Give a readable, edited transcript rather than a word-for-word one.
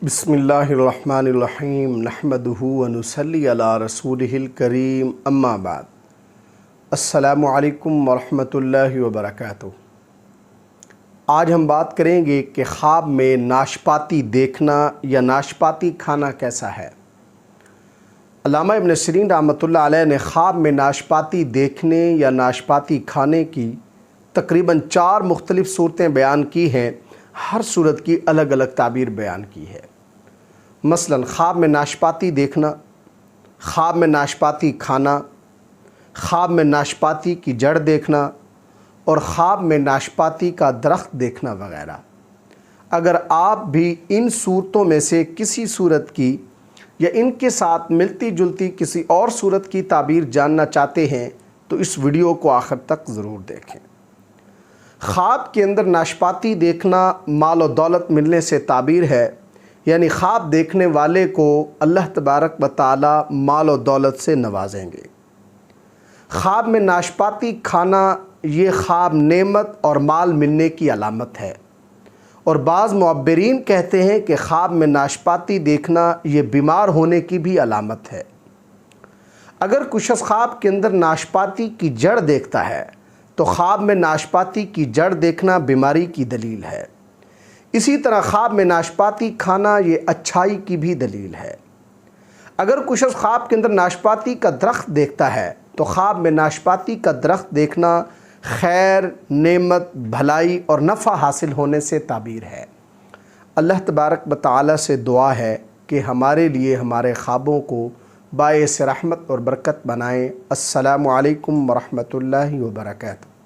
بسم اللہ الرحمن الرحیم نحمدہ ونصلی علی رسولہ الکریم اما بعد السلام علیکم ورحمۃ اللہ وبرکاتہ۔ آج ہم بات کریں گے کہ خواب میں ناشپاتی دیکھنا یا ناشپاتی کھانا کیسا ہے۔ علامہ ابن سیرین رحمۃ اللہ علیہ نے خواب میں ناشپاتی دیکھنے یا ناشپاتی کھانے کی تقریباً 4 مختلف صورتیں بیان کی ہیں۔ ہر صورت کی الگ الگ تعبیر بیان کی ہے۔ مثلاً خواب میں ناشپاتی دیکھنا، خواب میں ناشپاتی کھانا، خواب میں ناشپاتی کی جڑ دیکھنا اور خواب میں ناشپاتی کا درخت دیکھنا وغیرہ۔ اگر آپ بھی ان صورتوں میں سے کسی صورت کی یا ان کے ساتھ ملتی جلتی کسی اور صورت کی تعبیر جاننا چاہتے ہیں تو اس ویڈیو کو آخر تک ضرور دیکھیں۔ خواب کے اندر ناشپاتی دیکھنا مال و دولت ملنے سے تعبیر ہے، یعنی خواب دیکھنے والے کو اللہ تبارک و تعالی مال و دولت سے نوازیں گے۔ خواب میں ناشپاتی کھانا یہ خواب نعمت اور مال ملنے کی علامت ہے، اور بعض معبرین کہتے ہیں کہ خواب میں ناشپاتی دیکھنا یہ بیمار ہونے کی بھی علامت ہے۔ اگر کوئی شخص خواب کے اندر ناشپاتی کی جڑ دیکھتا ہے تو خواب میں ناشپاتی کی جڑ دیکھنا بیماری کی دلیل ہے۔ اسی طرح خواب میں ناشپاتی کھانا یہ اچھائی کی بھی دلیل ہے۔ اگر کوئی شخص خواب کے اندر ناشپاتی کا درخت دیکھتا ہے تو خواب میں ناشپاتی کا درخت دیکھنا خیر، نعمت، بھلائی اور نفع حاصل ہونے سے تعبیر ہے۔ اللہ تبارک و تعالی سے دعا ہے کہ ہمارے لیے ہمارے خوابوں کو باعث رحمت اور برکت بنائیں۔ السلام علیکم ورحمۃ اللہ وبرکاتہ۔